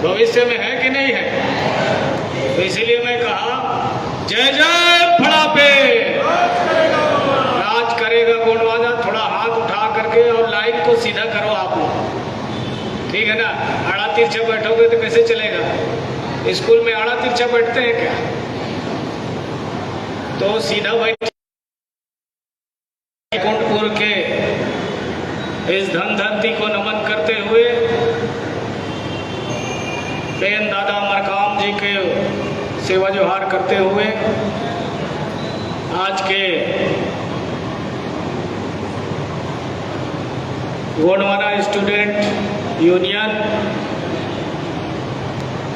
भविष्य में है कि नहीं है। तो इसलिए मैं कहा जय जय फड़ापे, राज करेगा गोंडवाना। थोड़ा हाथ उठा करके और लाइन को सीधा करो आप लोग, ठीक है ना। आड़ा तिरछा बैठोगे तो कैसे चलेगा। स्कूल में आड़ा तिरछा बैठते हैं क्या, तो सीधा बैठ। कुंडपुर के इस धन धरती को नमन करते हुए बेन दादा मरकाम जी के सेवा जोहार करते हुए आज के गोंडवाना स्टूडेंट यूनियन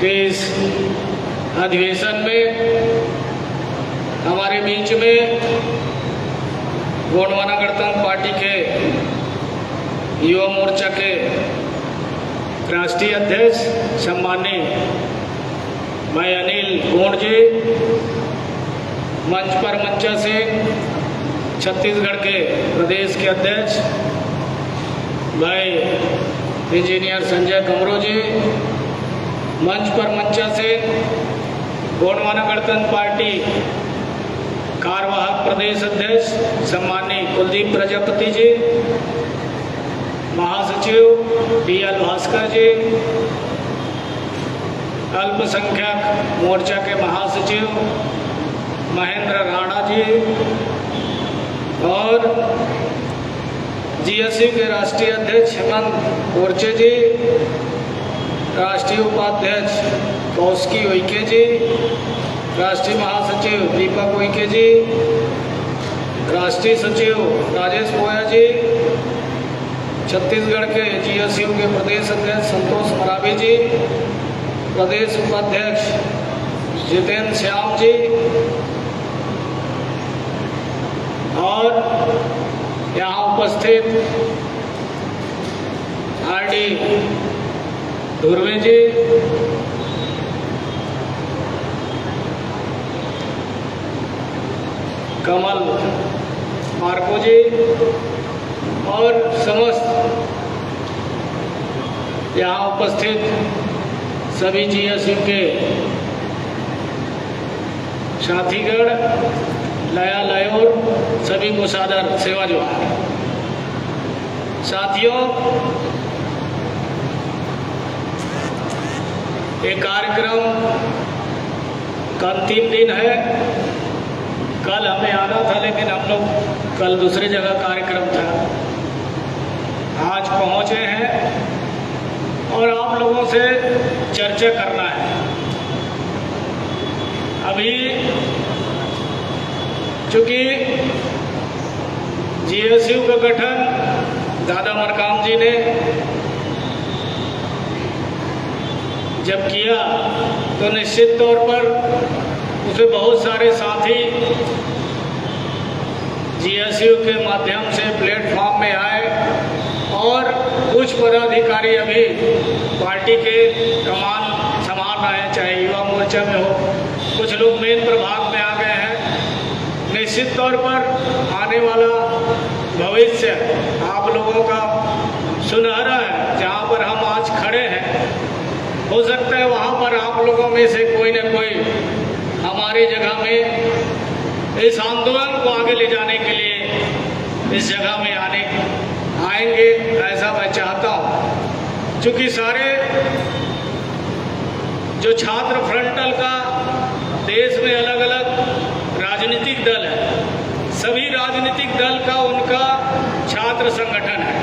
के इस अधिवेशन में हमारे बीच में गोंडवाना गणतंत्र पार्टी के युवा मोर्चा के राष्ट्रीय अध्यक्ष सम्माननीय भाई अनिल गोंड जी, मंच पर मंचा से छत्तीसगढ़ के प्रदेश के अध्यक्ष भाई इंजीनियर संजय कमरो जी, मंच पर मंचा से गोंडवाना गणतंत्र पार्टी कार्यवाहक प्रदेश अध्यक्ष सम्माननीय कुलदीप प्रजापति जी, महासचिव DL भास्कर जी, अल्पसंख्यक मोर्चा के महासचिव महेंद्र राणा जी और GSU के राष्ट्रीय अध्यक्ष हेमंत ओरचे जी, राष्ट्रीय उपाध्यक्ष कौशिकी उइके जी, राष्ट्रीय महासचिव दीपक उइके जी, राष्ट्रीय सचिव राजेश बोया जी, छत्तीसगढ़ के GSU के प्रदेश अध्यक्ष संतोष मरावी जी, प्रदेश उपाध्यक्ष जितेंद्र श्याम जी और यहाँ उपस्थित RD धुर्वे जी, कमल मार्को जी और समस्त यहाँ उपस्थित सभी GSU के साथीगण, लया लयोर, सभी को सादर सेवा जोहार। साथियों, ये कार्यक्रम का अंतिम दिन है। कल हमें आना था लेकिन हम लोग कल दूसरी जगह कार्यक्रम था, आज पहुंचे हैं और आप लोगों से चर्चा करना है। अभी चूंकि GSU का गठन दादा मरकाम जी ने जब किया तो निश्चित तौर पर उसमें बहुत सारे साथी GSU के माध्यम से प्लेटफॉर्म में आए और कुछ पदाधिकारी अभी पार्टी के कमान संभाल रहे हैं, चाहे युवा मोर्चा में हो, कुछ लोग मेन प्रभाग में आ गए हैं। निश्चित तौर पर आने वाला भविष्य आप लोगों का सुनहरा है। जहाँ पर हम आज खड़े हैं, हो सकता है वहाँ पर आप लोगों में से कोई न कोई हमारी जगह में इस आंदोलन को आगे ले जाने के लिए इस जगह में आएंगे, ऐसा मैं चाहता हूँ। क्योंकि सारे जो छात्र फ्रंटल का देश में अलग अलग राजनीतिक दल है, सभी राजनीतिक दल का उनका छात्र संगठन है,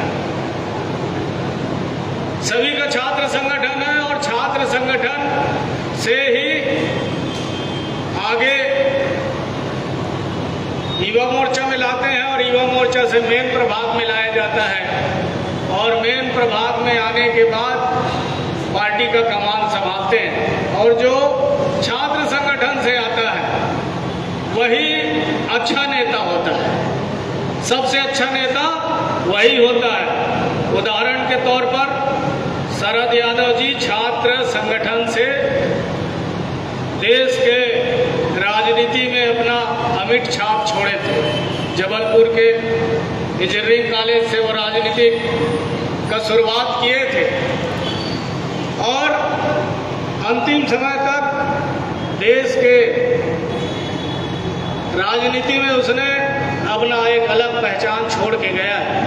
सभी का छात्र संगठन है और छात्र संगठन से ही आगे युवा मोर्चा में लाते हैं और युवा मोर्चा से मेन प्रभाग में लाया जाता है और मेन प्रभाग में आने के बाद पार्टी का कमान संभालते हैं। और जो छात्र संगठन से आता है वही अच्छा नेता होता है, सबसे अच्छा नेता वही होता है। उदाहरण के तौर पर शरद यादव जी छात्र संगठन से देश के राजनीति में अपना अमिट छाप छोड़े थे। जबलपुर के इंजीनियरिंग कॉलेज से वो राजनीति का शुरुआत किए थे और अंतिम समय तक देश के राजनीति में उसने अपना एक अलग पहचान छोड़ के गया है।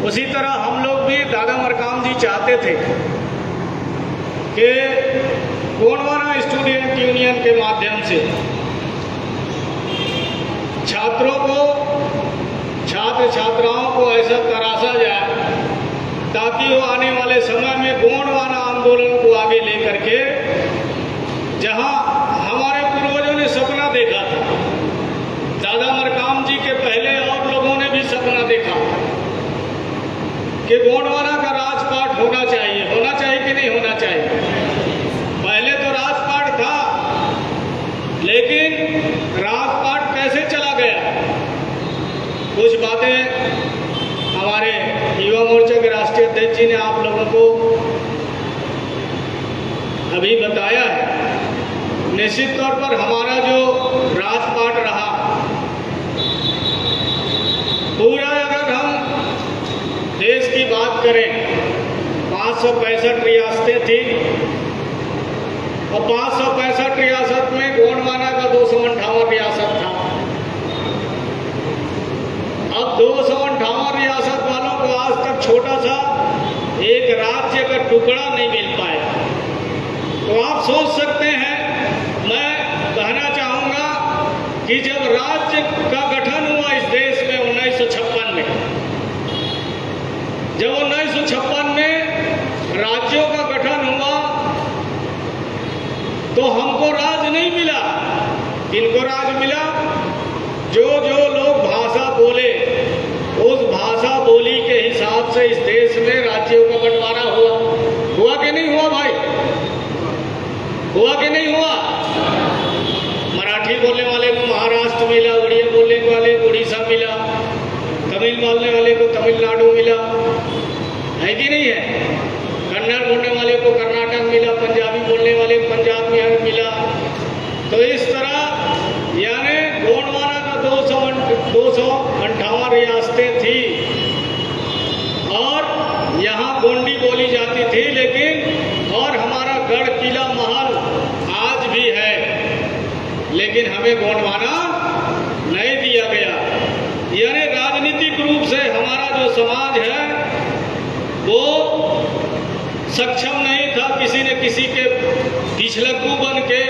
उसी तरह हम लोग भी दादा मरकाम जी चाहते थे कि गोंडवाना स्टूडेंट यूनियन के माध्यम से छात्रों को, छात्र छात्राओं को ऐसा तराशा जाए ताकि वो आने वाले समय में गोंडवाना आंदोलन को आगे लेकर के, जहां हमारे पूर्वजों ने सपना देखा था, दादा मरकाम जी के पहले और लोगों ने भी सपना देखा कि गोंडवाना का राजपाट होना चाहिए कि नहीं होना चाहिए। पहले तो राजपाट था, लेकिन राजपाट कैसे चला गया, कुछ बातें हमारे युवा मोर्चा के राष्ट्रीय अध्यक्ष जी ने आप लोगों को अभी बताया है। निश्चित तौर पर हमारा जो राजपाट रहा, पूरा अगर हम देश की बात करें, 565 रियासतें थी और 565 रियासत में गोंडवाना का 258 रियासत था। अब 258 रियासत वालों को आज तक छोटा सा एक राज्य का टुकड़ा नहीं मिल पाया। तो आप सोच सकते हैं, मैं कहना चाहूंगा कि जब राज्य का गठन हुआ इस देश में 1956 में, जब 1956 में राज्यों का गठन हुआ तो हमको राज नहीं मिला। किनको राज मिला? जो जो लोग भाषा बोले, उस भाषा बोली के हिसाब से इस देश में राज्यों का बंटवारा हुआ कि नहीं हुआ भाई? हुआ कि नहीं हुआ? मराठी बोलने वाले को महाराष्ट्र मिला, उड़िया बोलने वाले को उड़ीसा मिला, तमिल बोलने वाले को तमिलनाडु मिला, है कि नहीं है? कन्नड़ बोलने वाले को कर्नाटक मिला, पंजाबी बोलने वाले को पंजाब में मिला। तो इस तरह यानी गोंडवाना का 258 रियासतें थी और यहाँ गोंडी बोली जाती थी, लेकिन और हमारा गढ़ किला महल आज भी है, लेकिन हमें गोंडवाना नहीं दिया गया। यानी राजनीतिक रूप से हमारा जो समाज है वो सक्षम नहीं था किसी न किसी के पिछलग्गू बन के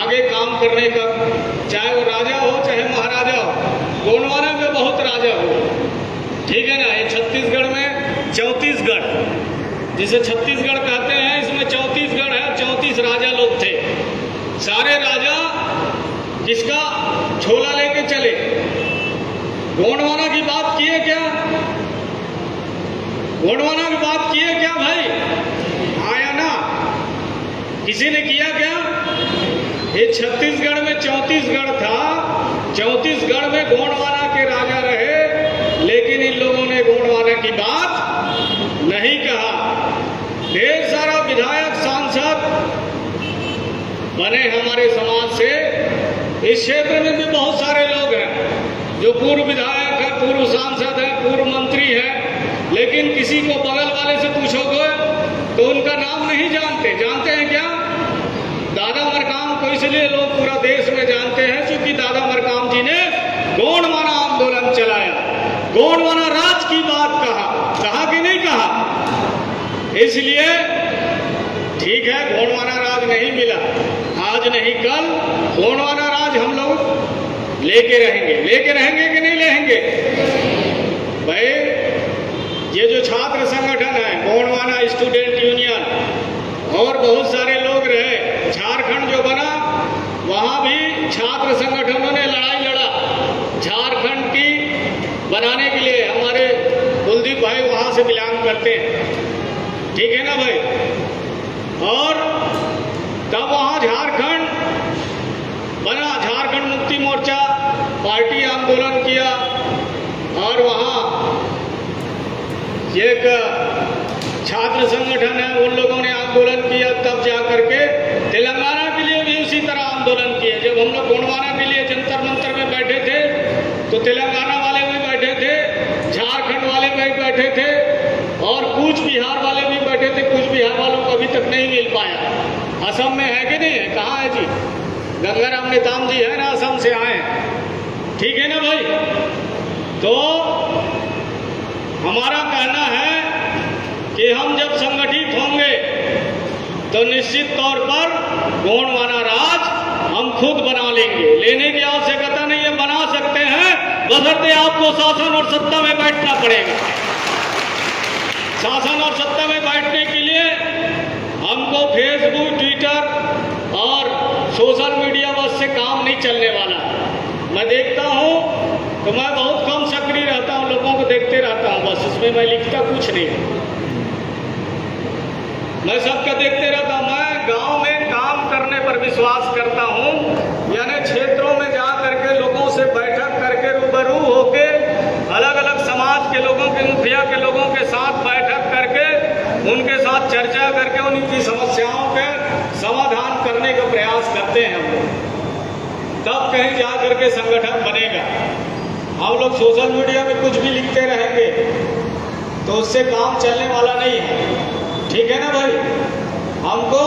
आगे काम करने का, चाहे वो राजा हो चाहे महाराजा हो। गोंडवाना में बहुत राजा हो, ठीक है ना। ये छत्तीसगढ़ में 34गढ़, जिसे छत्तीसगढ़ कहते हैं, इसमें 34गढ़ है, 34 राजा लोग थे। सारे राजा किसका छोला लेके चले? गोंडवाना की बात किए क्या? गोंडवाना की बात किए क्या भाई? आया ना? किसी ने किया क्या? ये छत्तीसगढ़ में 34गढ़ था, 34गढ़ में गोंडवाना के राजा रहे, लेकिन इन लोगों ने गोंडवाना की बात नहीं कहा। ढेर सारा विधायक सांसद बने हमारे समाज से। इस क्षेत्र में भी बहुत सारे लोग हैं जो पूर्व विधायक है, पूर्व सांसद है, पूर्व मंत्री है, लेकिन किसी को बगल वाले से पूछोगे तो उनका नाम नहीं जानते। जानते हैं क्या? दादा मरकाम को इसलिए लोग पूरा देश में जानते हैं क्योंकि दादा मरकाम जी ने गोंडवाना आंदोलन चलाया, गोंडवाना राज की बात कहा कि नहीं कहा? इसलिए ठीक है, गोंडवाना राज नहीं मिला, आज नहीं कल गोंडवाना राज हम लोग लेके रहेंगे कि नहीं रहेंगे भाई? ये जो छात्र संगठन है गोंडवाना स्टूडेंट यूनियन और बहुत सारे लोग रहे, झारखंड जो बना वहां भी छात्र संगठनों ने लड़ाई लड़ा झारखंड की बनाने के लिए। हमारे कुलदीप भाई वहां से बिलोंग करते हैं, ठीक है ना भाई? और तब वहां झारखंड बना, झारखंड मुक्ति मोर्चा पार्टी आंदोलन किया और वहां एक छात्र संगठन है उन लोगों ने आंदोलन किया। तब जा करके तेलंगाना के लिए भी उसी तरह आंदोलन किए। जब हम लोग गोंडवाना के लिए जंतर मंतर में बैठे थे तो तेलंगाना वाले भी बैठे थे, झारखंड वाले भी बैठे थे और कूच बिहार वाले भी बैठे थे। कूच बिहार वालों को अभी तक नहीं मिल पाया। असम में है कि नहीं है? कहाँ है जी? गंगाराम नेताम जी है ना, असम से आए हैं, ठीक है ना भाई? तो हमारा कहना है कि हम जब संगठित होंगे तो निश्चित तौर पर गोंडवाना राज हम खुद बना लेंगे। लेने की आवश्यकता नहीं है, बना सकते हैं, बशर्ते आपको शासन और सत्ता में बैठना पड़ेगा। शासन और सत्ता में बैठने के लिए हमको फेसबुक, ट्विटर और सोशल मीडिया बस से काम नहीं चलने वाला। मैं देखता हूँ तो मैं बहुत कम सक्रिय रहता हूँ, लोगों को देखते रहता हूँ, बस उसमें मैं लिखता कुछ नहीं, मैं सबका देखते रहता हूँ। मैं गांव में काम करने पर विश्वास करता हूँ, यानी क्षेत्रों में जा करके लोगों से बैठक करके रूबरू होके अलग अलग समाज के लोगों के, मुखिया के लोगों के साथ बैठक करके उनके साथ चर्चा करके उनकी समस्याओं के समाधान करने का प्रयास करते हैं हम लोग, तब कहीं जा करके संगठन बनेगा। हम लोग सोशल मीडिया में कुछ भी लिखते रहेंगे तो उससे काम चलने वाला नहीं है, ठीक है ना भाई? हमको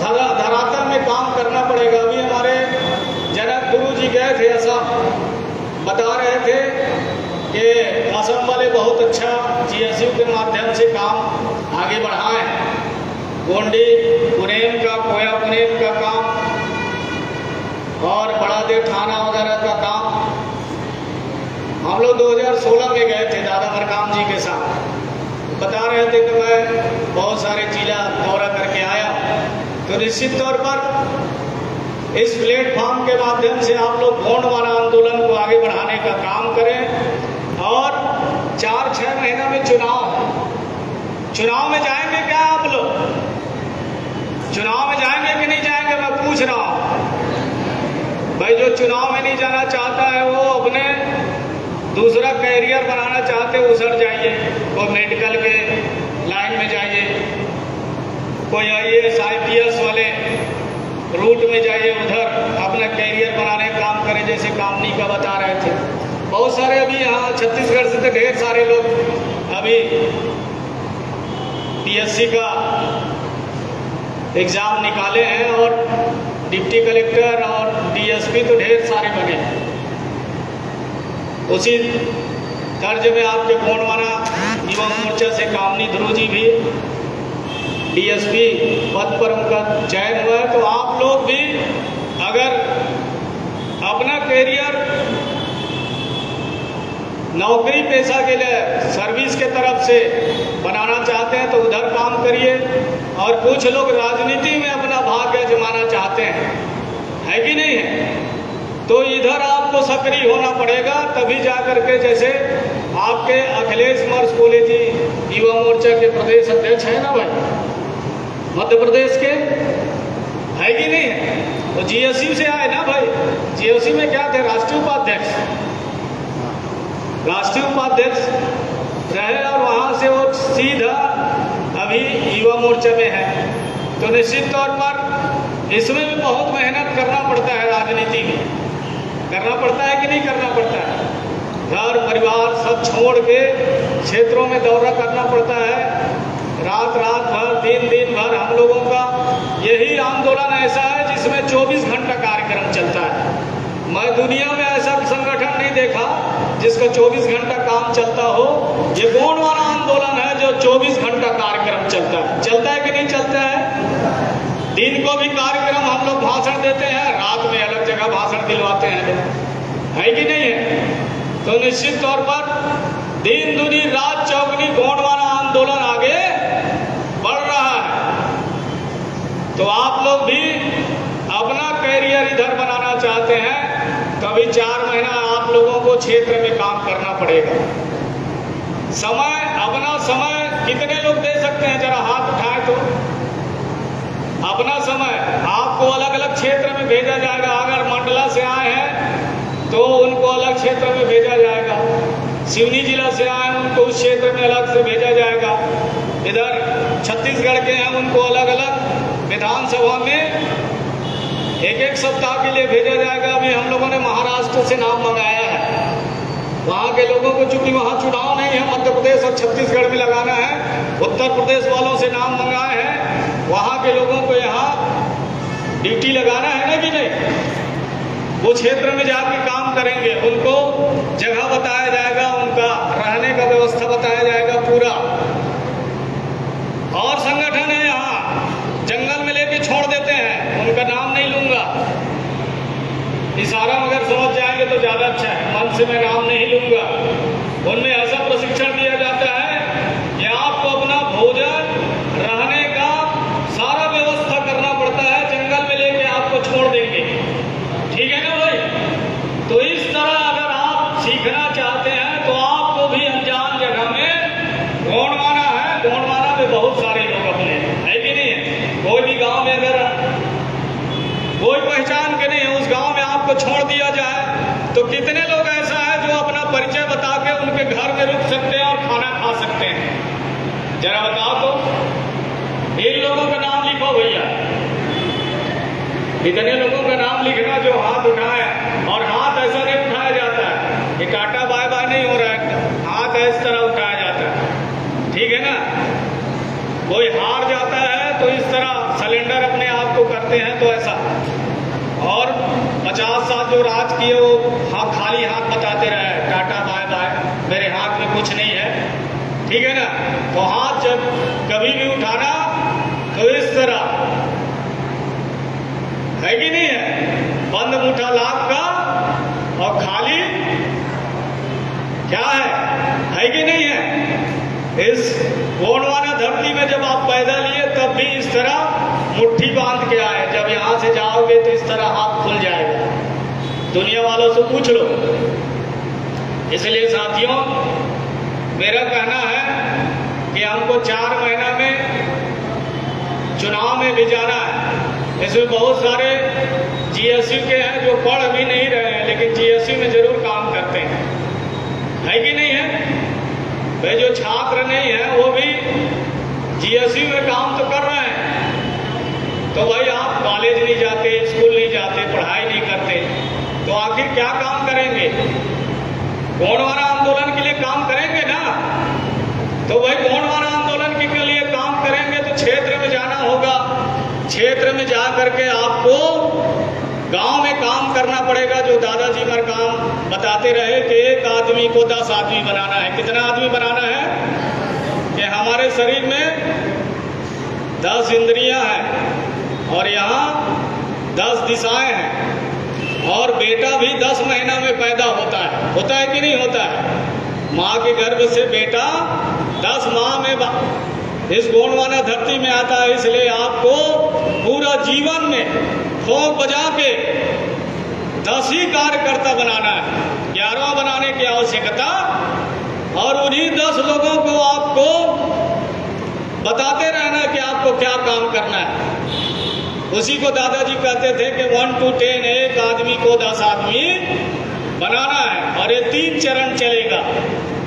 धरातल में काम करना पड़ेगा। अभी हमारे जनक गुरु जी गए थे असम, बता रहे थे कि असम वाले बहुत अच्छा GSU के माध्यम से काम आगे बढ़ाए हैं। गोंडी पुनेम का, कोया पुनेम का काम और बड़ा देव थाना वगैरह का काम हम लोग 2016 में गए थे दादा मरकाम जी के साथ। बता रहे थे कि मैं बहुत सारे जिला दौरा करके आया। तो निश्चित तौर पर इस प्लेटफॉर्म के माध्यम से आप लोग गोंडवाना आंदोलन को आगे बढ़ाने का काम करें। और 4-6 महीना में चुनाव में जाएंगे क्या आप लोग? चुनाव में जाएंगे कि नहीं जाएंगे, मैं पूछ रहा हूँ भाई। जो चुनाव में नहीं जाना चाहता है वो अपने दूसरा कैरियर बनाना चाहते हो, उसर जाइए, कोई मेडिकल के लाइन में जाइए, कोई IAS IPS वाले रूट में जाइए, उधर अपना कैरियर बनाने का काम करें, जैसे कामनी का बता रहे थे। बहुत सारे अभी यहाँ छत्तीसगढ़ से तो ढेर सारे लोग अभी PSC का एग्जाम निकाले हैं और डिप्टी कलेक्टर और DSP तो ढेर सारे बने हैं। उसी तर्ज में आपके गोंडवाना युवा मोर्चा से कामनी ध्रुव जी भी DSP पद पर उनका चयन हुआ है। तो आप लोग भी अगर अपना कैरियर नौकरी पेशा के लिए सर्विस के तरफ से बनाना चाहते हैं तो उधर काम करिए। और कुछ लोग राजनीति में अपना भाग्य जमाना चाहते हैं, है कि नहीं है? तो इधर आपको सक्रिय होना पड़ेगा, तभी जा करके, जैसे आपके अखिलेश मर्सकोले जी युवा मोर्चा के प्रदेश अध्यक्ष है ना भाई, मध्य प्रदेश के, है कि नहीं है? तो GSU से आए ना भाई। GSU में क्या थे? राष्ट्रीय उपाध्यक्ष रहे और वहां से वो सीधा अभी युवा मोर्चा में है। तो निश्चित तौर पर इसमें भी बहुत मेहनत करना पड़ता है, राजनीति में करना पड़ता है कि नहीं करना पड़ता है? घर परिवार सब छोड़ के क्षेत्रों में दौरा करना पड़ता है, रात भर दिन भर। हम लोगों का यही आंदोलन ऐसा है जिसमें 24 घंटा कार्यक्रम चलता है। मैं दुनिया में ऐसा संगठन नहीं देखा जिसका 24 घंटा काम चलता हो। ये गोंडवाना आंदोलन है जो 24 घंटा कार्यक्रम चलता है कि नहीं चलता है? दिन को भी कार्यक्रम हम लोग भाषण देते हैं, रात में अलग जगह भाषण दिलवाते हैं, है कि नहीं है? तो निश्चित तौर पर दिन दुनी रात चौगनी गोंडवाना आंदोलन आगे बढ़ रहा है। तो आप लोग भी अपना कैरियर इधर बनाना चाहते हैं तो अभी 4 महीना आप लोगों को क्षेत्र में काम करना पड़ेगा। अपना समय कितने लोग दे सकते हैं? जरा हाथ उठाए तो। अपना समय आपको अलग अलग क्षेत्र में भेजा जाएगा। अगर मंडला से आए हैं तो उनको अलग क्षेत्र में भेजा जाएगा, सिवनी जिला से आए हैं उनको उस क्षेत्र में अलग से भेजा जाएगा, इधर छत्तीसगढ़ के हैं उनको अलग अलग विधानसभा में एक सप्ताह के लिए भेजा जाएगा। अभी हम लोगों ने महाराष्ट्र से नाम मंगाया है, वहाँ के लोगों को, चूंकि वहाँ चुनाव नहीं है, मध्य प्रदेश और छत्तीसगढ़ में लगाना है, उत्तर प्रदेश वालों से नाम मंगाए हैं, वहाँ के लोगों को यहाँ ड्यूटी लगाना है ना कि नहीं, वो क्षेत्र में जाके काम करेंगे, उनको जगह बताया जाएगा, उनका रहने का व्यवस्था बताया जाएगा पूरा। और संगठन है यहाँ जंगल में लेके छोड़ देते हैं, उनका नाम नहीं लूंगा, इशारा मगर समझ जाएंगे तो ज्यादा अच्छा है, मन से मैं नाम नहीं लूंगा। उनमें ऐसा प्रशिक्षण दिया जाता है कि आपको अपना भोजन रहने का सारा व्यवस्था करना पड़ता है, जंगल में लेके आपको छोड़ देंगे, ठीक है ना भाई। तो इस तरह अगर आप सीखना चाहते हैं तो आपको भी अनजान जगह में गोंडवाना है, गोंडवाना में बहुत सारे लोग अपने है कि नहीं है। कोई भी गांव में अगर कोई पहचान के नहीं है, उस गांव में आपको छोड़ दिया जाए तो कितने लोग ऐसा है जो अपना परिचय बता के उनके घर में रुक सकते हैं और खाना खा सकते हैं, जरा बताओ तो। इन लोगों का नाम लिखो भैया, इतने लोगों का नाम लिखना जो हाथ उठाए, और हाथ ऐसा नहीं उठाया जाता है, ये टाटा बाय बाय नहीं हो रहा है, हाथ इस तरह उठाया जाता है, ठीक है ना। कोई हार जाता है तो इस तरह सिलेंडर अपने आप को करते हैं तो ऐसा, और 50 साल जो राज किए वो हाथ खाली हाथ बताते रहे टाटा बाय बाय, मेरे हाथ में कुछ नहीं है, ठीक है ना। तो हाथ जब कभी भी उठाना तो इस तरह है कि नहीं है, बंद मुठा लाख का और खाली क्या है कि नहीं है। इस गोंडवाना धरती में जब आप पैदा लिए तब भी इस तरह मुट्ठी बांध के आए, जब यहाँ से जाओगे तो इस तरह हाथ खुल जाएगा, दुनिया वालों से पूछ लो। इसलिए साथियों मेरा कहना है कि हमको 4 महीना में चुनाव में भी जाना है। इसमें बहुत सारे जीएसयू के हैं जो पढ़ भी नहीं रहे हैं लेकिन जीएसयू में जरूर काम करते हैं, है कि नहीं है भाई। जो छात्र नहीं है वो भी जीएसयू में काम तो कर रहे हैं। तो भाई आप कॉलेज नहीं जाते, स्कूल नहीं जाते, पढ़ाई नहीं करते तो आखिर क्या काम करेंगे। गोंडवाना आंदोलन के लिए काम करेंगे ना, तो भाई गोंडवाना आंदोलन के लिए काम करेंगे तो क्षेत्र में जाना होगा, क्षेत्र में जा करके आपको गांव में काम करना पड़ेगा। जो दादाजी मरकाम बताते रहे कि एक आदमी को 10 आदमी बनाना है। कितना आदमी बनाना है कि हमारे शरीर में 10 इंद्रियां हैं और यहाँ 10 दिशाएं हैं, और बेटा भी 10 महीना में पैदा होता है कि नहीं होता है। माँ के गर्भ से बेटा 10 माह में इस गोंडवाना धरती में आता है। इसलिए आपको पूरा जीवन में ठोक बजा के 10 ही कार्यकर्ता बनाना है, 11वां बनाने की आवश्यकता, और उन्हीं 10 लोगों को आपको बताते रहना कि आपको क्या काम करना है। उसी को दादाजी कहते थे कि 1 to 10, एक आदमी को 10 आदमी बनाना है, और ये 3 चरण चलेगा,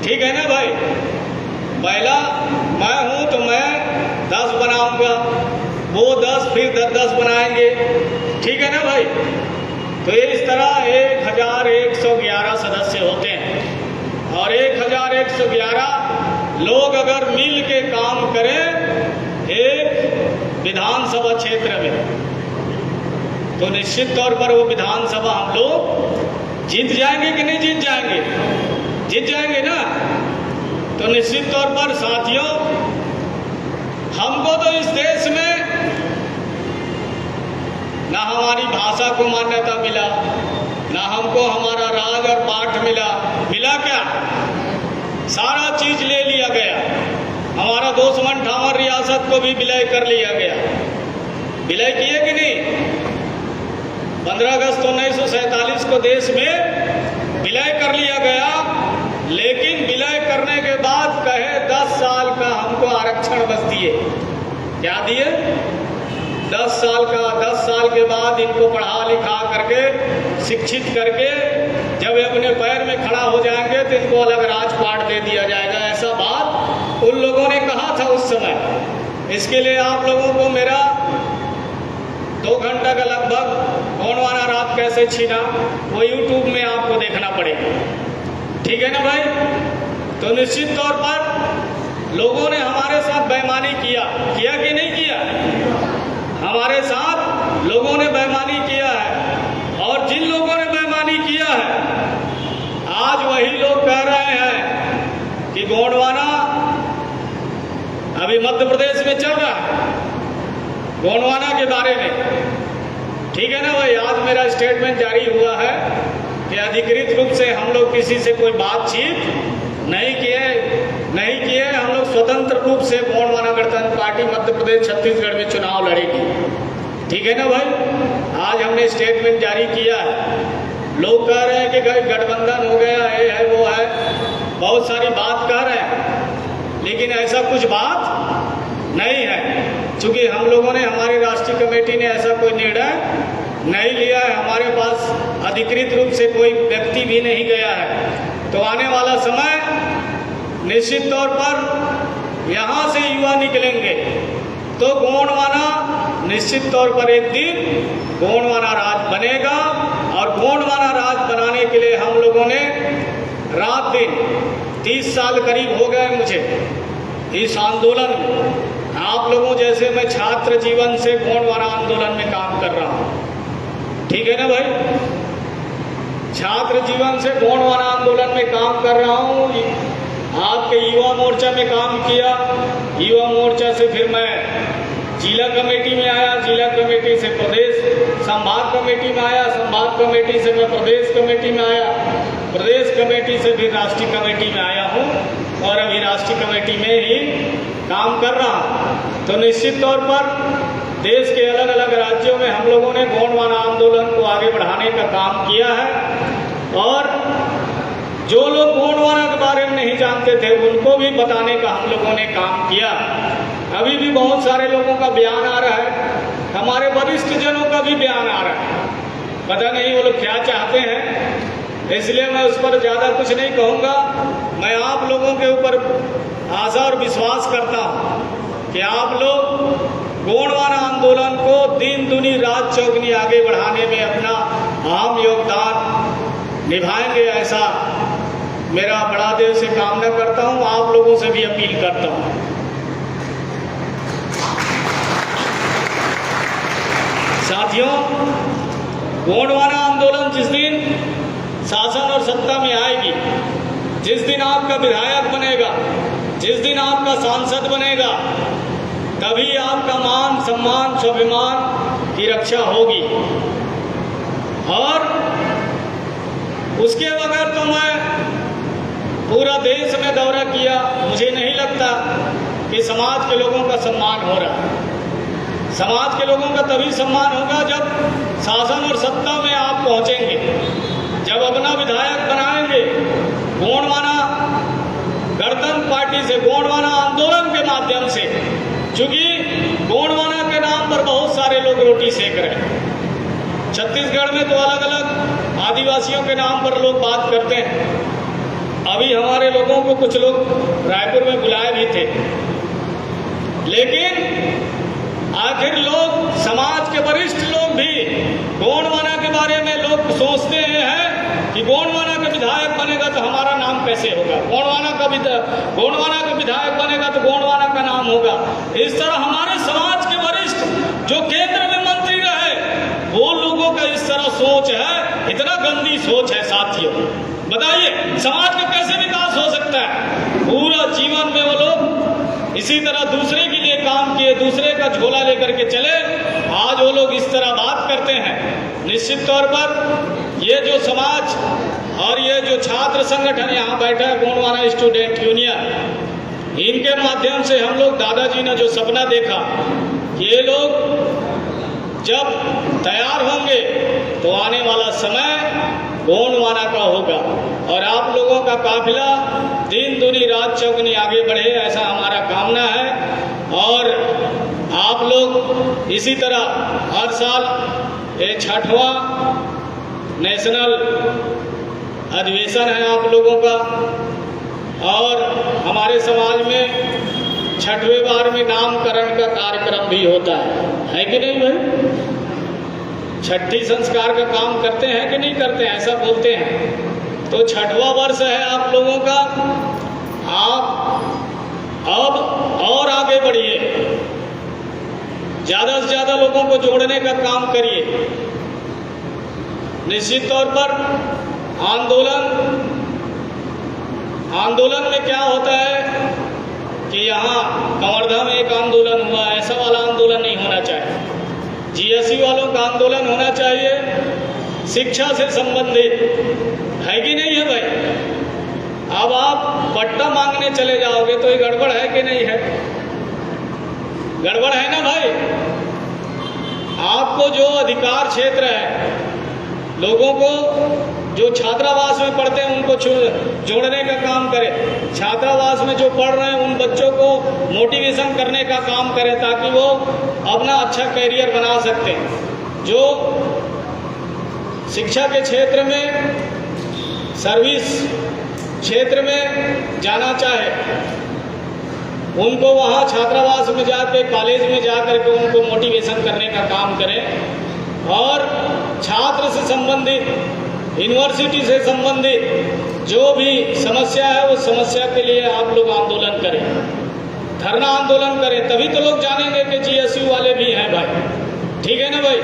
ठीक है ना भाई। पहला मैं हूं तो मैं 10 बनाऊंगा, वो 10 फिर 10 बनाएंगे, ठीक है ना भाई। तो इस तरह 1111 सदस्य होते हैं, और 1111 लोग अगर मिल के काम करें एक विधानसभा क्षेत्र में तो निश्चित तौर पर वो विधानसभा हम लोग जीत जाएंगे कि नहीं जीत जाएंगे। जीत जाएंगे ना। तो निश्चित तौर पर साथियों हमको तो इस देश में ना हमारी भाषा को मान्यता मिला, ना हमको हमारा राज और पाठ मिला क्या, सारा चीज ले लिया गया। हमारा 258 रियासत को भी विलय कर लिया गया। विलय किए कि नहीं। 15 अगस्त 1947 को देश में विलय कर लिया गया, लेकिन विलय करने के बाद कहे 10 साल का हमको आरक्षण बस दिए। क्या दिए? 10 साल का। 10 साल के बाद इनको पढ़ा लिखा करके शिक्षित करके जब ये अपने पैर में खड़ा हो जाएंगे तो इनको अलग राजपाट दे दिया जाएगा। ऐसा बात उन लोगों ने कहा था उस समय। इसके लिए आप लोगों को मेरा 2 घंटा का लगभग गोंडवाना रात कैसे छीना वो यूट्यूब में आपको देखना पड़ेगा, ठीक है ना भाई। तो निश्चित तौर पर लोगों ने हमारे साथ बेईमानी किया कि नहीं किया। हमारे साथ लोगों ने बेईमानी किया है और जिन लोगों ने बेईमानी किया है, आज वही लोग कह रहे हैं कि गोंडवाना अभी मध्य प्रदेश में चल रहा है, गोंडवाना के बारे में, ठीक है ना भाई। आज मेरा स्टेटमेंट जारी हुआ है कि अधिकृत रूप से हम लोग किसी से कोई बातचीत नहीं किए, हम लोग स्वतंत्र रूप से गोंडवाना गणतंत्र पार्टी मध्य प्रदेश छत्तीसगढ़ में चुनाव लड़ेगी, ठीक है ना भाई। आज हमने स्टेटमेंट जारी किया है। लोग कह रहे हैं कि गठबंधन हो गया, ये है वो है, बहुत सारी बात कह रहे हैं, लेकिन ऐसा कुछ बात नहीं है। चूंकि हम लोगों ने, हमारी राष्ट्रीय कमेटी ने ऐसा कोई निर्णय नहीं लिया है, हमारे पास अधिकृत रूप से कोई व्यक्ति भी नहीं गया है। तो आने वाला समय निश्चित तौर पर यहाँ से युवा निकलेंगे तो गोंडवाना निश्चित तौर पर एक दिन गोंडवाना राज बनेगा। और गोंडवाना राज बनाने के लिए हम लोगों ने रात दिन 30 साल करीब हो गए मुझे इस आंदोलन में। आप लोगों जैसे मैं छात्र जीवन से गोंडवाना आंदोलन में काम कर रहा हूँ, ठीक है ना भाई। छात्र जीवन से गोंडवाना आंदोलन में काम कर रहा हूँ। आपके युवा मोर्चा में काम किया, युवा मोर्चा से फिर मैं जिला कमेटी में आया, जिला कमेटी से प्रदेश संभाग कमेटी में आया, संभाग कमेटी से मैं प्रदेश कमेटी में आया, प्रदेश कमेटी से फिर राष्ट्रीय कमेटी में आया हूँ और अभी राष्ट्रीय कमेटी में ही काम कर रहा हूँ। तो निश्चित तौर पर देश के अलग अलग राज्यों में हम लोगों ने गोंडवाना आंदोलन को आगे बढ़ाने का काम किया है। और जो लोग गोंडवाना के बारे में नहीं जानते थे उनको भी बताने का हम लोगों ने काम किया। अभी भी बहुत सारे लोगों का बयान आ रहा है, हमारे वरिष्ठ जनों का भी बयान आ रहा है, पता नहीं वो लोग क्या चाहते हैं, इसलिए मैं उस पर ज़्यादा कुछ नहीं कहूँगा। मैं आप लोगों के ऊपर आशा और विश्वास करता हूँ कि आप लोग गोंडवाना आंदोलन को दिन दुनी रात चौगुनी आगे बढ़ाने में अपना अहम योगदान निभाएंगे, ऐसा मेरा बड़ा दिल से कामना करता हूँ। आप लोगों से भी अपील करता हूँ। साथियों, गोंडवाना आंदोलन जिस दिन शासन और सत्ता में आएगी, जिस दिन आपका विधायक बनेगा, जिस दिन आपका सांसद बनेगा, तभी आपका मान सम्मान स्वाभिमान की रक्षा होगी। और उसके बगैर तो मैं पूरा देश में दौरा किया, मुझे नहीं लगता कि समाज के लोगों का सम्मान हो रहा है। समाज के लोगों का तभी सम्मान होगा जब शासन और सत्ता में आप पहुंचेंगे, जब अपना विधायक बनाएंगे गोंडवाना गणतंत्र पार्टी से, गोंडवाना आंदोलन के माध्यम से। क्योंकि गोंडवाना के नाम पर बहुत सारे लोग रोटी सेक रहे हैं। छत्तीसगढ़ में तो अलग अलग आदिवासियों के नाम पर लोग बात करते हैं। अभी हमारे लोगों को कुछ लोग रायपुर में बुलाए भी थे, लेकिन आखिर लोग, समाज के वरिष्ठ लोग भी गोंडवाना के बारे में लोग सोचते हैं कि गोंडवाना का विधायक बनेगा तो हमारा नाम कैसे होगा, गोंडवाना का विधायक बनेगा तो गोंडवाना का नाम होगा। इस तरह हमारे समाज के वरिष्ठ जो केंद्र में मंत्री रहे, वो लोगों का इस तरह सोच है, इतना गंदी सोच है। साथियों, बताइए समाज का कैसे विकास हो सकता है? पूरा जीवन में वो लोग इसी तरह दूसरे के लिए काम किए, दूसरे का झोला लेकर के चले, आज वो लोग इस तरह बात करते हैं। निश्चित तौर पर ये जो समाज और ये जो छात्र संगठन यहाँ बैठा है, गोंडवाना स्टूडेंट यूनियन, इनके माध्यम से हम लोग, दादाजी ने जो सपना देखा, ये लोग जब तैयार होंगे तो आने वाला समय गोंडवाना का होगा और आप लोगों का काफिला दिन दुनी रात चौगुनी आगे बढ़े, ऐसा हमारा कामना है। और आप लोग इसी तरह हर साल ये 6वां नेशनल अधिवेशन है आप लोगों का, और हमारे समाज में 6वें बार में नामकरण का कार्यक्रम भी होता है कि नहीं भाई? छठी संस्कार का काम करते हैं कि नहीं करते हैं, ऐसा बोलते हैं। तो 6वां वर्ष है आप लोगों का। आप अब और आगे बढ़िए, ज़्यादा से ज़्यादा लोग लोगों को जोड़ने का काम करिए। निश्चित तौर पर आंदोलन में क्या होता है कि यहाँ कवर्धा में एक आंदोलन हुआ, ऐसा वाला आंदोलन नहीं होना चाहिए। जीएसयू वालों का आंदोलन होना चाहिए शिक्षा से संबंधित, है कि नहीं है भाई? अब आप पट्टा मांगने चले जाओगे तो ये गड़बड़ है कि नहीं है? गड़बड़ है ना भाई? आपको जो अधिकार क्षेत्र है, लोगों को जो छात्रावास में पढ़ते हैं उनको जोड़ने का काम करें, छात्रावास में जो पढ़ रहे हैं उन बच्चों को मोटिवेशन करने का काम करें ताकि वो अपना अच्छा करियर बना सकते हैं। जो शिक्षा के क्षेत्र में, सर्विस क्षेत्र में जाना चाहे उनको वहाँ छात्रावास में जाके, कॉलेज में जा करके उनको मोटिवेशन करने का काम करें। और छात्र से संबंधित, यूनिवर्सिटी से संबंधित जो भी समस्या है उस समस्या के लिए आप लोग आंदोलन करें, धरना आंदोलन करें, तभी तो लोग जानेंगे कि जीएसयू वाले भी हैं भाई। ठीक है ना भाई?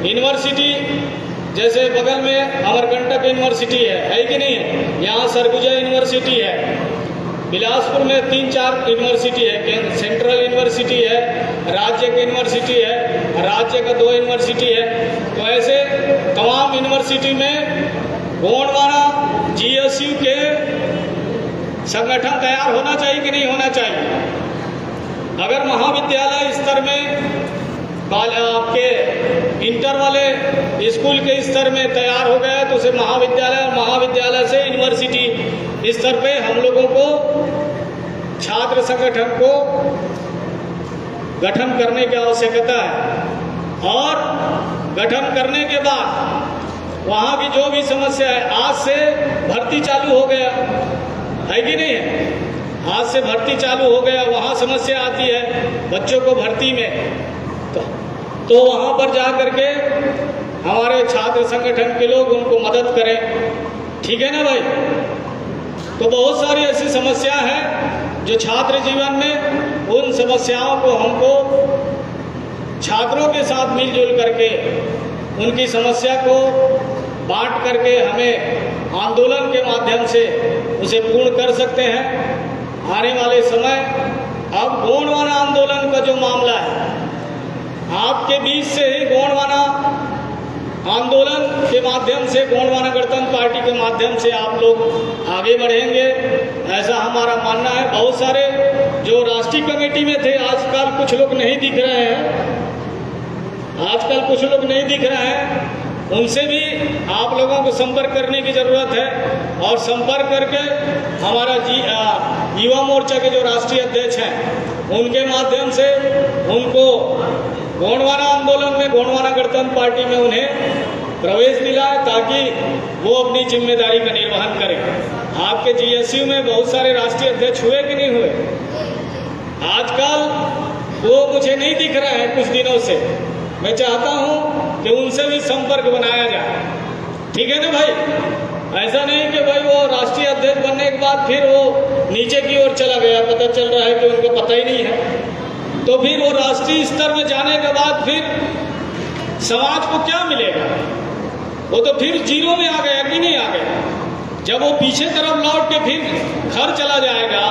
यूनिवर्सिटी जैसे बगल में अमरकंटक यूनिवर्सिटी है कि नहीं है? यहाँ सरगुजा यूनिवर्सिटी है, बिलासपुर में 3-4 यूनिवर्सिटी है, सेंट्रल यूनिवर्सिटी है, राज्य की यूनिवर्सिटी है, राज्य का 2 यूनिवर्सिटी है। तो ऐसे तमाम यूनिवर्सिटी में गोंडवाना जीएसयू के संगठन तैयार होना चाहिए कि नहीं होना चाहिए? अगर महाविद्यालय स्तर में, आपके इंटर वाले स्कूल के स्तर में तैयार हो गया तो उसे महाविद्यालय, और महाविद्यालय से यूनिवर्सिटी स्तर पे हम लोगों को छात्र संगठन को गठन करने की आवश्यकता है। और गठन करने के बाद वहाँ की जो भी समस्या है, आज से भर्ती चालू हो गया है कि नहीं है? आज से भर्ती चालू हो गया, वहाँ समस्या आती है बच्चों को भर्ती में, तो वहाँ पर जा करके हमारे छात्र संगठन के लोग उनको मदद करें। ठीक है ना भाई? तो बहुत सारी ऐसी समस्या है जो छात्र जीवन में, उन समस्याओं को हमको छात्रों के साथ मिलजुल करके उनकी समस्या को बांट करके हमें आंदोलन के माध्यम से उसे पूर्ण कर सकते हैं। आने वाले समय, अब गोंडवाना आंदोलन का जो मामला है, आपके बीच से ही गोंडवाना आंदोलन के माध्यम से, गोंडवाना गणतंत्र पार्टी के माध्यम से आप लोग आगे बढ़ेंगे, ऐसा हमारा मानना है। बहुत सारे जो राष्ट्रीय कमेटी में थे, आजकल कुछ लोग नहीं दिख रहे हैं, आजकल कुछ लोग नहीं दिख रहे हैं, उनसे भी आप लोगों को संपर्क करने की ज़रूरत है। और संपर्क करके हमारा युवा मोर्चा के जो राष्ट्रीय अध्यक्ष हैं उनके माध्यम से उनको गोंडवाना आंदोलन में, गोंडवाना गणतंत्र पार्टी में उन्हें प्रवेश दिलाए ताकि वो अपनी जिम्मेदारी का निर्वहन करें। आपके जीएसयू में बहुत सारे राष्ट्रीय अध्यक्ष हुए कि नहीं हुए? आजकल वो मुझे नहीं दिख रहे हैं कुछ दिनों से। मैं चाहता हूं कि उनसे भी संपर्क बनाया जाए। ठीक है ना भाई? ऐसा नहीं कि भाई वो राष्ट्रीय अध्यक्ष बनने के बाद फिर वो नीचे की ओर चला गया, पता चल रहा है कि उनको पता ही नहीं है, तो फिर वो राष्ट्रीय स्तर में जाने के बाद फिर समाज को क्या मिलेगा? वो तो फिर जीरो में आ गया कि नहीं आ गया? जब वो पीछे तरफ लौट के फिर घर चला जाएगा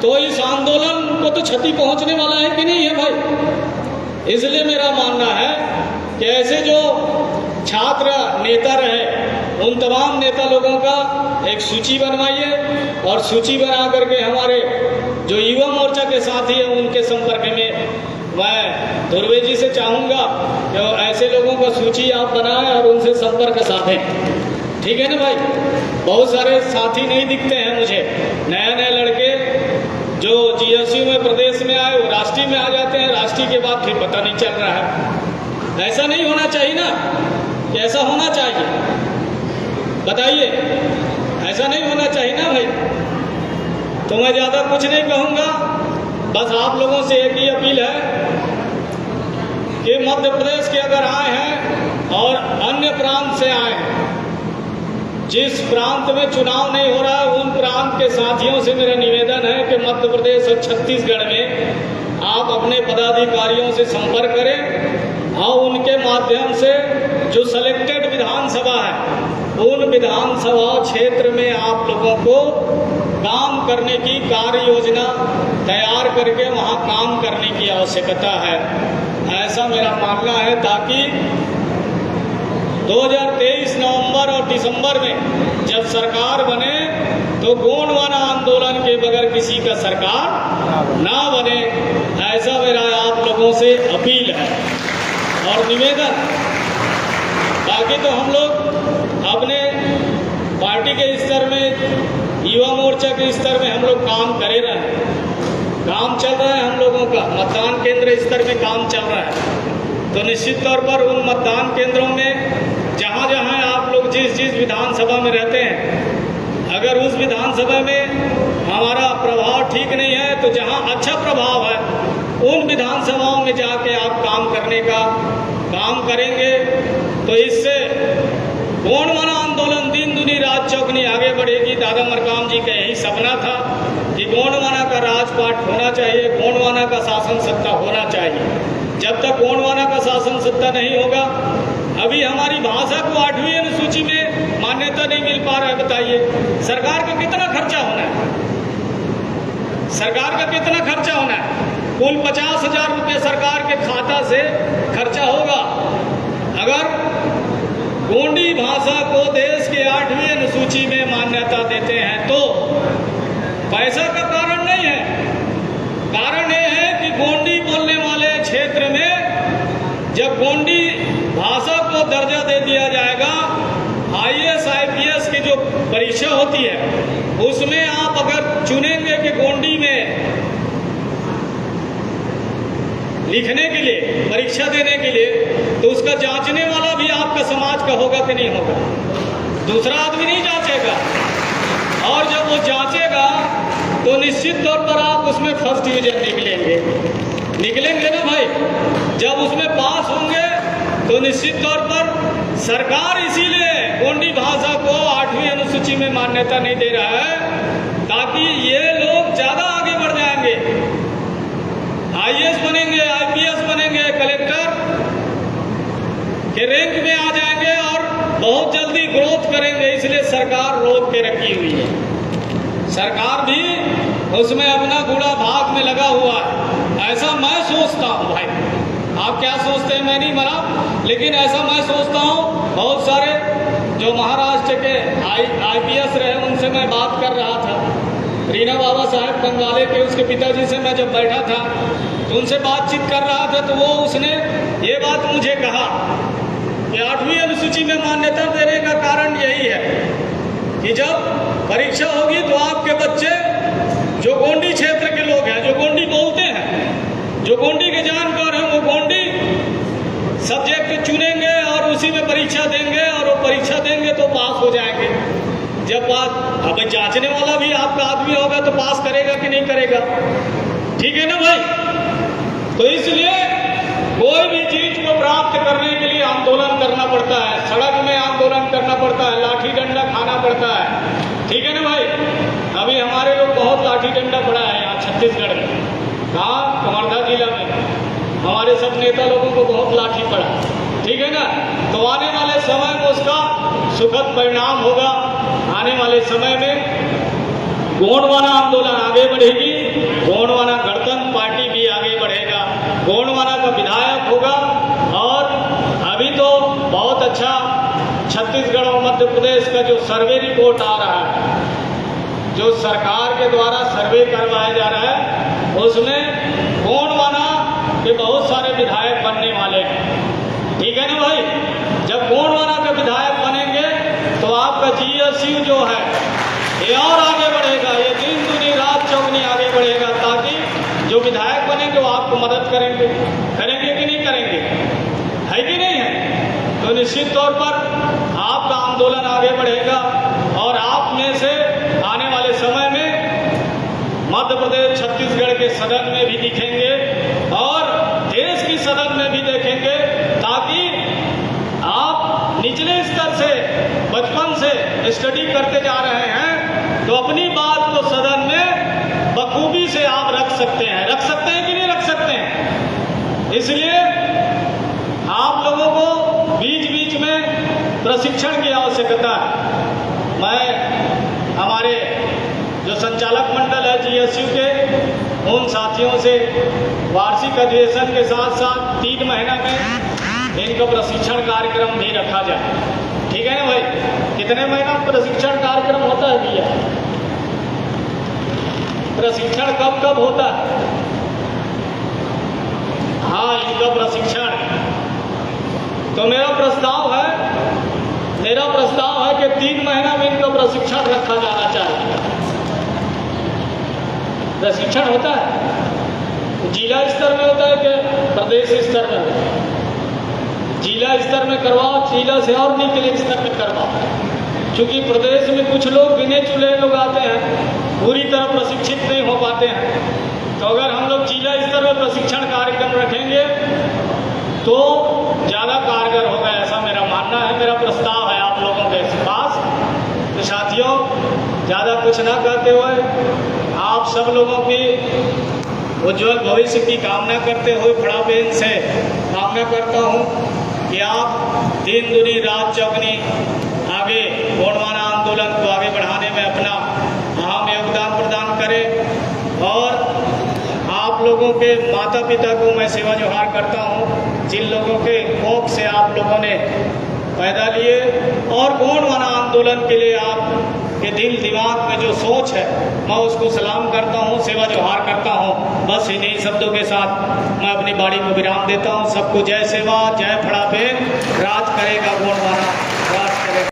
तो इस आंदोलन को तो क्षति पहुंचने वाला है कि नहीं है भाई? इसलिए मेरा मानना है कि ऐसे जो छात्र नेता रहे उन तमाम नेता लोगों का एक सूची बनवाइए और सूची बना करके हमारे जो युवा मोर्चा के साथी हैं उनके संपर्क में मैं ध्रुवे जी से चाहूँगा कि ऐसे लोगों का सूची आप बनाएं और उनसे संपर्क साधें। ठीक है ना भाई? बहुत सारे साथी नहीं दिखते हैं मुझे, नए नए लड़के जो जीएसयू में प्रदेश में आए वो राष्ट्रीय में आ जाते हैं, राष्ट्रीय के बाद फिर पता नहीं चल रहा है। ऐसा नहीं होना चाहिए ना, कि ऐसा होना चाहिए? बताइए, ऐसा नहीं होना चाहिए ना भाई? तो मैं ज़्यादा कुछ नहीं कहूँगा, बस आप लोगों से एक ही अपील है कि मध्य प्रदेश के अगर आए हैं और अन्य प्रांत से आए हैं, जिस प्रांत में चुनाव नहीं हो रहा है उन प्रांत के साथियों से मेरा निवेदन है कि मध्य प्रदेश और छत्तीसगढ़ में आप अपने पदाधिकारियों से संपर्क करें और उनके माध्यम से जो सिलेक्टेड विधानसभा है उन विधानसभा क्षेत्र में आप लोगों को काम करने की कार्य योजना तैयार करके वहाँ काम करने की आवश्यकता है, ऐसा मेरा मानना है, ताकि 2023 नवंबर और दिसंबर में जब सरकार बने तो गोंडवाना आंदोलन के बगैर किसी का सरकार ना बने, ऐसा मेरा आप लोगों से अपील है और निवेदन। बाकी तो हम लोग अपने पार्टी के स्तर में, युवा मोर्चा के स्तर में हम लोग काम करे रहे हैं, काम चल रहा है हम लोगों का, मतदान केंद्र स्तर में काम चल रहा है। तो निश्चित तौर पर उन मतदान केंद्रों में जहाँ जहाँ आप लोग जिस विधानसभा में रहते हैं, अगर उस विधानसभा में हमारा प्रभाव ठीक नहीं है तो जहाँ अच्छा प्रभाव है उन विधानसभाओं में जाके आप काम करने का काम करेंगे, तो इससे गोंडवाना आंदोलन दिन दुनी रात चौगनी आगे बढ़ेगी। दादा मरकाम जी का यही सपना था कि गोंडवाना का राजपाट होना चाहिए, गोंडवाना का शासन सत्ता होना चाहिए। जब तक गोंडवाना का शासन सत्ता नहीं होगा, अभी हमारी भाषा को 8वीं अनुसूची में मान्यता नहीं मिल पा रहा है। बताइए सरकार का कितना खर्चा होना है, सरकार का कितना खर्चा होना है? कुल 50,000 रुपये सरकार के खाता से खर्चा होगा। अगर गोंडी भाषा को देश के 8वीं अनुसूची में मान्यता देते हैं तो पैसा का कारण नहीं है, कारण ये है कि गोंडी बोलने वाले क्षेत्र में जब गोंडी भाषा को दर्जा दे दिया जाएगा, IAS IPS की जो परीक्षा होती है उसमें आप अगर चुनेंगे कि गोंडी में लिखने के लिए, परीक्षा देने के लिए, तो उसका जांचने वाला भी आपका समाज का होगा कि नहीं होगा? दूसरा आदमी नहीं जांचेगा, और जब वो जांचेगा तो निश्चित तौर पर आप उसमें फर्स्ट डिवीजन निकलेंगे ना भाई। जब उसमें पास होंगे तो निश्चित तौर पर सरकार इसीलिए गोंडी भाषा को 8वीं अनुसूची में मान्यता नहीं दे रहा है ताकि ये लोग ज्यादा आगे बढ़ जाएंगे, IAS बनेंगे, IPS बनेंगे, कलेक्टर के रैंक में आ जाएंगे और बहुत जल्दी ग्रोथ करेंगे। इसलिए सरकार रोक के रखी हुई है, सरकार भी उसमें अपना गुड़ा भाग में लगा हुआ है, ऐसा मैं सोचता हूँ। भाई आप क्या सोचते हैं मैं नहीं बना, लेकिन ऐसा मैं सोचता हूँ। बहुत सारे जो महाराष्ट्र के IPS रहे उनसे मैं बात कर रहा था, रीना बाबा साहेब कंगाले के उसके पिताजी से मैं जब बैठा था तो उनसे बातचीत कर रहा था, तो वो उसने ये बात मुझे कहा कि 8वीं अनुसूची में मान्यता देने का कारण यही है कि जब परीक्षा होगी तो आपके बच्चे जो गोंडी क्षेत्र के लोग हैं, जो गोंडी बोलते हैं, जो गोंडी के जानकार हैं, वो गोंडी सब्जेक्ट चुनेंगे और उसी में परीक्षा देंगे, और वो परीक्षा देंगे तो पास हो जाएंगे। जब पास, अब जांचने वाला भी आपका आदमी होगा तो पास करेगा कि नहीं करेगा? ठीक है ना भाई? तो इसलिए कोई भी चीज को प्राप्त करने के लिए आंदोलन करना पड़ता है, सड़क में आंदोलन करना पड़ता है, लाठी डंडा खाना पड़ता है। ठीक है ना भाई? अभी हमारे लोग बहुत लाठी डंडा पड़ा है यहाँ छत्तीसगढ़ में, कहाँ? कवर्धा जिला में हमारे सब नेता लोगों को बहुत लाठी पड़ा। ठीक है ना? तो आने वाले समय में उसका सुखद परिणाम होगा। आने वाले समय में गोंडवाना आंदोलन आगे बढ़ेगी, गोंडवाना गणतंत्र पार्टी भी आगे बढ़ेगा, गोंडवाना का विधायक होगा। और अभी तो बहुत अच्छा छत्तीसगढ़ और मध्य प्रदेश का जो सर्वे रिपोर्ट आ रहा है, जो सरकार के द्वारा सर्वे करवाया जा रहा है, उसमें गोंडवाना के बहुत सारे विधायक बनने वाले हैं। ठीक है ना भाई? जब गोंडवाना के विधायक बनेंगे तो आपका GSU जो है ये और आगे बढ़ेगा, ये दिन दुनी रात चौगनी आगे बढ़ेगा, ताकि जो विधायक बनेंगे वो आपको मदद करेंगे कि नहीं करेंगे? है कि नहीं है? तो निश्चित तौर पर आपका आंदोलन आगे बढ़ेगा और आप में से आने वाले समय में मध्य प्रदेश छत्तीसगढ़ के सदन में भी दिखेंगे और देश की सदन में भी देखेंगे, ताकि आप निचले स्तर से बचपन से स्टडी करते जा रहे हैं तो अपनी बात को सदन में बखूबी से आप रख सकते हैं कि नहीं रख सकते हैं? इसलिए प्रशिक्षण की आवश्यकता है। मैं हमारे जो संचालक मंडल है जीएसयू के, उन साथियों से वार्षिक अधिवेशन के साथ साथ 3 महीना में इनका प्रशिक्षण कार्यक्रम भी रखा जाए। ठीक है ना भाई? कितने महीना प्रशिक्षण कार्यक्रम होता है भैया? प्रशिक्षण कब कब होता है? हाँ, इनका प्रशिक्षण। तो मेरा प्रस्ताव है कि 3 महीना में इनका प्रशिक्षण रखा जाना चाहिए। प्रशिक्षण होता है जिला स्तर में होता है कि प्रदेश स्तर में होता है? जिला स्तर में करवाओ, जिला से और निचले स्तर में करवाओ, क्योंकि प्रदेश में कुछ लोग गिने चुने लोग आते हैं, पूरी तरह प्रशिक्षित नहीं हो पाते हैं। तो अगर हम लोग जिला स्तर में प्रशिक्षण कार्यक्रम रखेंगे तो ज़्यादा कारगर होगा, ऐसा मेरा मानना है, मेरा प्रस्ताव है आप लोगों के पास। तो साथियों, ज़्यादा कुछ ना कहते हुए आप सब लोगों की उज्जवल भविष्य की कामना करते हुए बड़ा बहन से कामना करता हूँ कि आप दिन दुनी रात चौगनी आगे गौंडवाना आंदोलन को आगे बढ़ाने में अपना अहम योगदान प्रदान करें। और आप लोगों के माता पिता को मैं सेवा जोहार करता हूँ, जिन लोगों के कोख से आप लोगों ने पैदा लिए और गौंडवाना आंदोलन के लिए आप के दिल दिमाग में जो सोच है, मैं उसको सलाम करता हूँ, सेवा जोहार करता हूँ। बस इन्हीं शब्दों के साथ मैं अपनी बाड़ी को विराम देता हूँ। सबको जय सेवा, जय फड़ा पेन, राज करेगा गौंडवाना।